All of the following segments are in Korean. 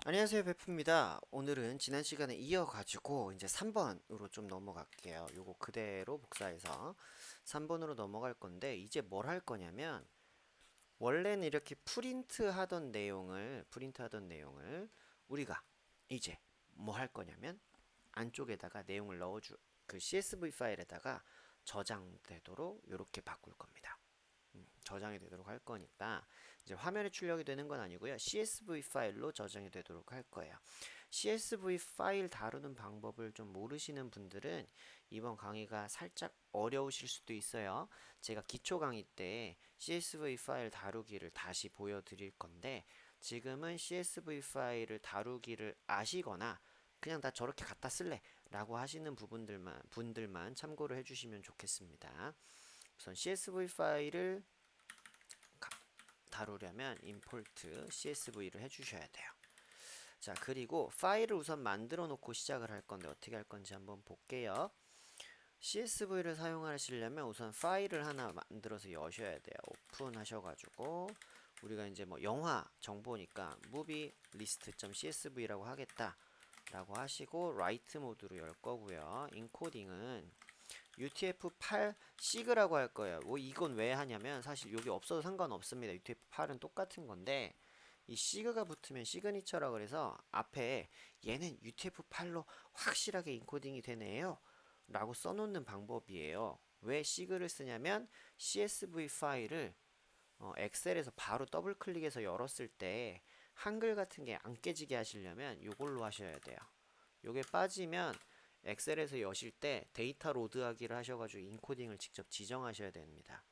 안녕하세요, 베프입니다. 오늘은 지난 시간에 이어가지고 이제 3번으로 좀 넘어갈게요. 요거 그대로 복사해서 3번으로 넘어갈 건데 이제 뭘 할 거냐면 원래는 이렇게 프린트하던 내용을 우리가 이제 뭐 할 거냐면 안쪽에다가 내용을 넣어주 그 CSV 파일에다가 저장되도록 이렇게 바꿀 겁니다. 저장이 되도록 할 거니까 이제 화면에 출력이 되는 건 아니고요. CSV 파일로 저장이 되도록 할 거예요. CSV 파일 다루는 방법을 좀 모르시는 분들은 이번 강의가 살짝 어려우실 수도 있어요. 제가 기초 강의 때 CSV 파일 다루기를 다시 보여드릴 건데 지금은 CSV 파일을 다루기를 아시거나 그냥 다 저렇게 갖다 쓸래 라고 하시는 분들만 참고를 해주시면 좋겠습니다. 우선 CSV 파일을 다루려면 import CSV를 해주셔야 돼요. 자, 그리고 파일을 우선 만들어 놓고 시작을 할 건데 어떻게 할 건지 한번 볼게요. CSV를 사용하시려면 우선 파일을 하나 만들어서 여셔야 돼요. 오픈 하셔가지고 우리가 이제 뭐 영화 정보니까 movie list.csv라고 하겠다 라고 하시고 라이트 모드로 열 거고요. 인코딩은 UTF-8 시그라고 할 거예요. 뭐 이건 왜 하냐면 사실 여기 없어도 상관없습니다. UTF-8은 똑같은 건데 이 시그가 붙으면 시그니처라 그래서 앞에 얘는 UTF-8로 확실하게 인코딩이 되네요 라고 써놓는 방법이에요. 왜 시그를 쓰냐면 CSV 파일을 엑셀에서 바로 더블 클릭해서 열었을 때 한글 같은 게 안 깨지게 하시려면 이걸로 하셔야 돼요. 요게 빠지면 엑셀에서 여실 때 데이터 로드하기를 하셔가지고 인코딩을 직접 지정하셔야 됩니다.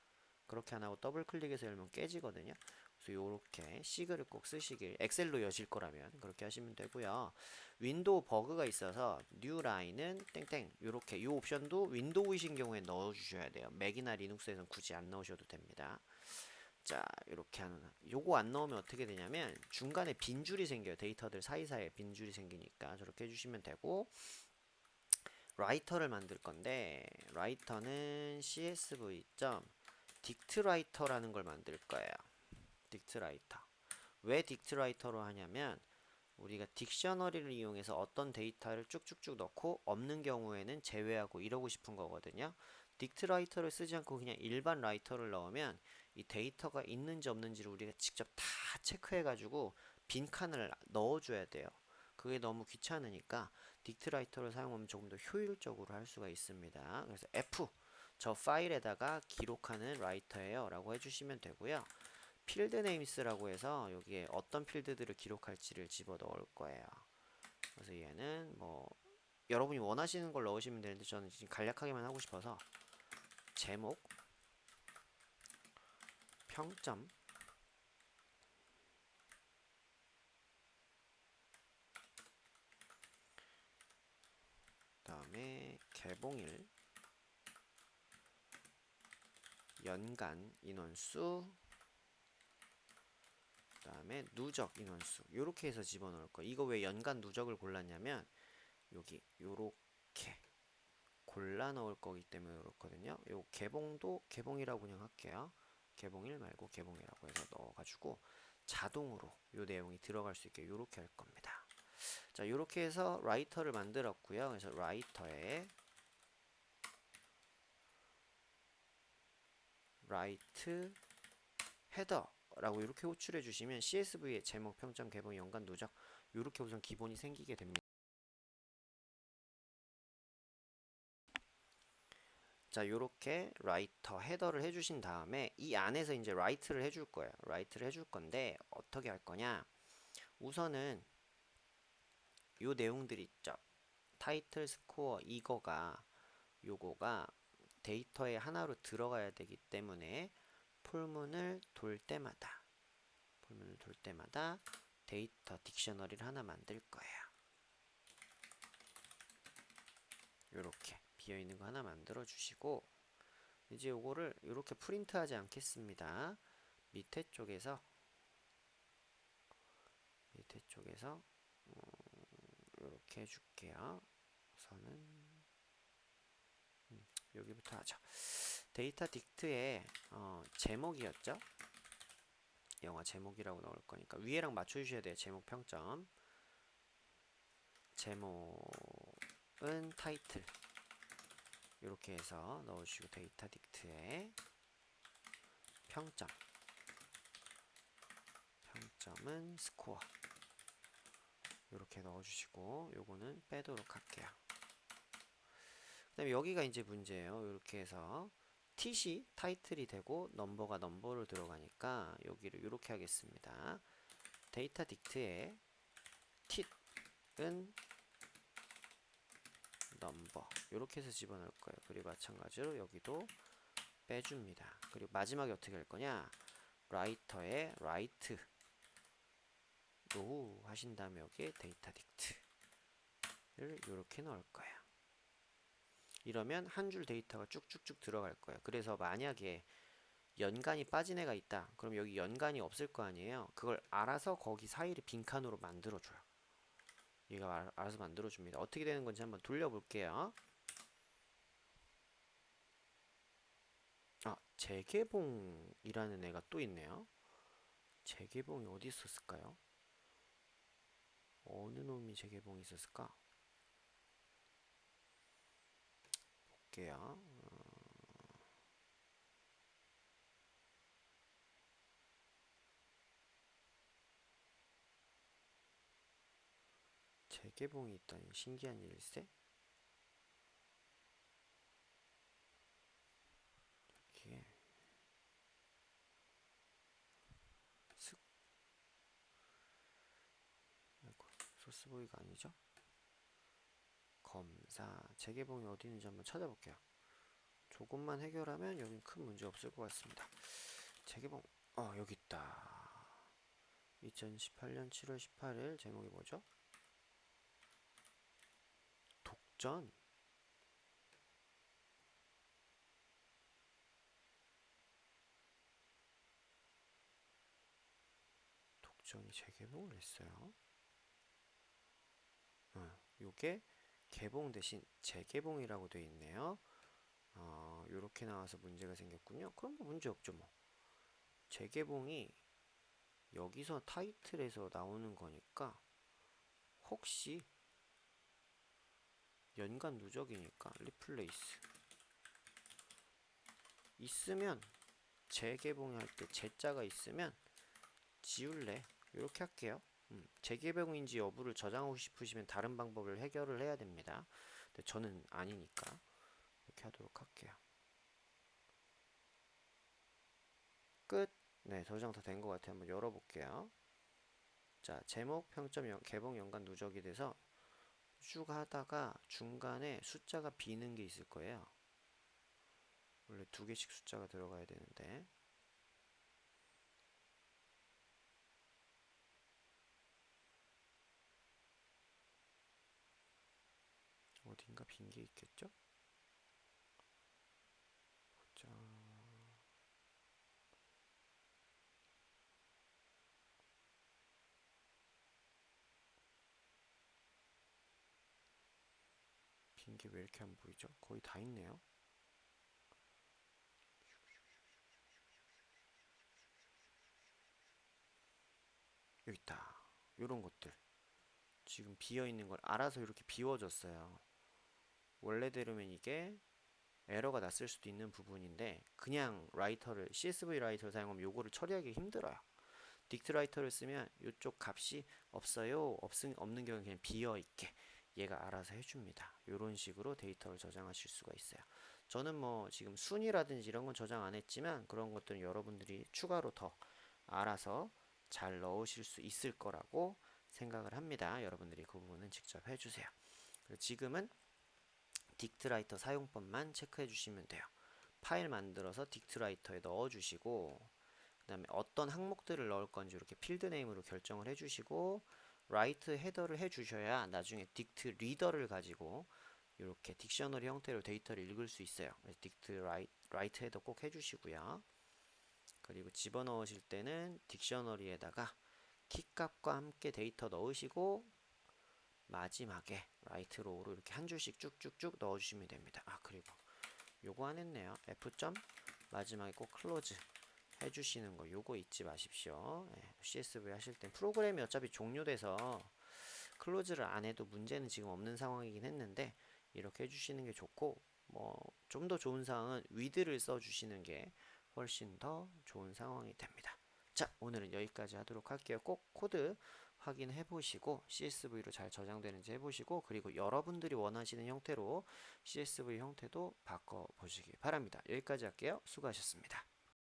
그렇게 안 하고 더블 클릭해서 열면 깨지거든요. 그래서 요렇게 시그를 꼭 쓰시길, 엑셀로 여실 거라면 그렇게 하시면 되고요. 윈도우 버그가 있어서 뉴 라인은 땡땡 요렇게 요 옵션도 윈도우이신 경우에 넣어 주셔야 돼요. 맥이나 리눅스에서는 굳이 안 넣으셔도 됩니다. 자, 이렇게 하는 요거 안 넣으면 어떻게 되냐면 중간에 빈줄이 생겨요. 데이터들 사이사이에 빈줄이 생기니까 저렇게 해주시면 되고, 라이터를 만들 건데 라이터는 csv.dictWriter라는 걸 만들 거예요. 딕트라이터. 왜 딕트라이터로 하냐면 우리가 딕셔너리를 이용해서 어떤 데이터를 쭉쭉쭉 넣고 없는 경우에는 제외하고 이러고 싶은 거거든요. 딕트라이터를 쓰지 않고 그냥 일반 라이터를 넣으면 이 데이터가 있는지 없는지를 우리가 직접 다 체크해가지고 빈칸을 넣어줘야 돼요. 그게 너무 귀찮으니까 딕트라이터를 사용하면 조금 더 효율적으로 할 수가 있습니다. 그래서 F 저 파일에다가 기록하는 라이터예요 라고 해주시면 되고요. 필드 네임스라고 해서 여기에 어떤 필드들을 기록할지를 집어 넣을 거예요. 그래서 얘는 뭐 여러분이 원하시는 걸 넣으시면 되는데 저는 지금 간략하게만 하고 싶어서 제목, 평점, 그다음에 개봉일, 연간 인원수, 그다음에 누적 인원수 요렇게 해서 집어넣을 거예요. 이거 왜 연간 누적을 골랐냐면 여기 요렇게 골라 넣을 거기 때문에 그렇거든요. 요 개봉도 개봉이라고 그냥 할게요. 개봉일 말고 개봉이라고 해서 넣어가지고 자동으로 요 내용이 들어갈 수 있게 요렇게 할 겁니다. 자, 요렇게 해서 라이터를 만들었고요. 그래서 라이터에 라이트 헤더라고 이렇게 호출해 주시면 CSV의 제목, 평점, 개봉, 연간, 누적 요렇게 우선 기본이 생기게 됩니다. 자, 요렇게 라이터 헤더를 해주신 다음에 이 안에서 이제 라이트를 해줄 거예요. 라이트를 해줄 건데 어떻게 할 거냐? 우선은 요 내용들 있죠. 타이틀, 스코어 요거가 데이터에 하나로 들어가야 되기 때문에 폴문을 돌 때마다 데이터 딕셔너리를 하나 만들 거예요. 요렇게 비어있는 거 하나 만들어 주시고 이제 요거를 요렇게 프린트하지 않겠습니다. 밑에 쪽에서 요렇게 해줄게요. 우선은 여기부터 하죠. 데이터 딕트의 제목이었죠. 영화 제목이라고 넣을 거니까 위에랑 맞춰주셔야 돼요. 제목 평점. 제목은 타이틀 이렇게 해서 넣어주시고 데이터 딕트에 평점은 스코어 이렇게 넣어주시고 요거는 빼도록 할게요. 그 다음에 여기가 이제 문제예요. 이렇게 해서 tit이 타이틀이 되고 넘버가 넘버로 들어가니까 여기를 이렇게 하겠습니다. 데이터 딕트에 tit은 넘버 이렇게 해서 집어넣을 거예요. 그리고 마찬가지로 여기도 빼줍니다. 그리고 마지막에 어떻게 할 거냐, 라이터에 라이트 로우 하신 다음에 여기에 데이터 딕트를 이렇게 넣을 거예요. 이러면 한 줄 데이터가 쭉쭉쭉 들어갈 거예요. 그래서 만약에 연간이 빠진 애가 있다, 그럼 여기 연간이 없을 거 아니에요. 그걸 알아서 거기 사이를 빈칸으로 만들어줘요. 얘가 알아서 만들어줍니다. 어떻게 되는 건지 한번 돌려볼게요. 재개봉이라는 애가 또 있네요. 재개봉이 어디 있었을까요? 어느 놈이 재개봉이 있었을까? 볼게요. 재개봉이 있다니 신기한 일일세? 이렇게 소스보이가 아니죠? 검사 재개봉이 어디 있는지 한번 찾아볼게요. 조금만 해결하면 여긴 큰 문제 없을 것 같습니다. 재개봉 여기 있다. 2018년 7월 18일 제목이 뭐죠? 독전? 독전이 재개봉을 했어요. 요게 개봉 대신 재개봉이라고 되어 있네요. 요렇게 나와서 문제가 생겼군요. 그럼 뭐 문제 없죠 뭐. 재개봉이 여기서 타이틀에서 나오는 거니까 혹시 연간 누적이니까 리플레이스 있으면 재개봉할 때 재자가 있으면 지울래 이렇게 할게요. 재개봉인지 여부를 저장하고 싶으시면 다른 방법을 해결을 해야 됩니다. 근데 저는 아니니까 이렇게 하도록 할게요. 끝. 네, 저장 다 된 것 같아요. 한번 열어볼게요. 자, 제목, 평점, 개봉 연간 누적이 돼서 쭉 하다가 중간에 숫자가 비는 게 있을 거예요. 원래 2개씩 숫자가 들어가야 되는데 어딘가 빈 게 있겠죠? 보자. 빈 게 왜 이렇게 안 보이죠? 거의 다 있네요. 여기 있다. 요런 것들 지금 비어있는 걸 알아서 이렇게 비워줬어요. 원래대로면 이게 에러가 났을 수도 있는 부분인데 그냥 라이터를 CSV 라이터를 사용하면 요거를 처리하기 힘들어요. 딕트 라이터를 쓰면 이쪽 값이 없어요. 없는 경우는 그냥 비어있게 얘가 알아서 해줍니다. 이런 식으로 데이터를 저장하실 수가 있어요. 저는 뭐 지금 순위라든지 이런 건 저장 안 했지만 그런 것들은 여러분들이 추가로 더 알아서 잘 넣으실 수 있을 거라고 생각을 합니다. 여러분들이 그 부분은 직접 해주세요. 지금은 딕트라이터 사용법만 체크해 주시면 돼요. 파일 만들어서 딕트라이터에 넣어 주시고 그 다음에 어떤 항목들을 넣을 건지 이렇게 필드 네임으로 결정을 해 주시고 라이트 헤더를 해 주셔야 나중에 딕트 리더를 가지고 이렇게 딕셔너리 형태로 데이터를 읽을 수 있어요. 그래서 딕트 라이트 헤더 꼭 해주시고요. 그리고 집어넣으실 때는 딕셔너리에다가 키값과 함께 데이터 넣으시고 마지막에 라이트 로우로 이렇게 한 줄씩 쭉쭉쭉 넣어주시면 됩니다. 그리고 요거 안 했네요. F. 마지막에 꼭 클로즈 해주시는 거 요거 잊지 마십시오. CSV 하실 땐 프로그램이 어차피 종료돼서 클로즈를 안 해도 문제는 지금 없는 상황이긴 했는데 이렇게 해주시는 게 좋고 뭐 좀 더 좋은 상황은 위드를 써주시는 게 훨씬 더 좋은 상황이 됩니다. 자, 오늘은 여기까지 하도록 할게요. 꼭 코드 확인해 보시고 CSV로 잘 저장되는지 해보시고 그리고 여러분들이 원하시는 형태로 CSV 형태도 바꿔 보시기 바랍니다. 여기까지 할게요. 수고하셨습니다.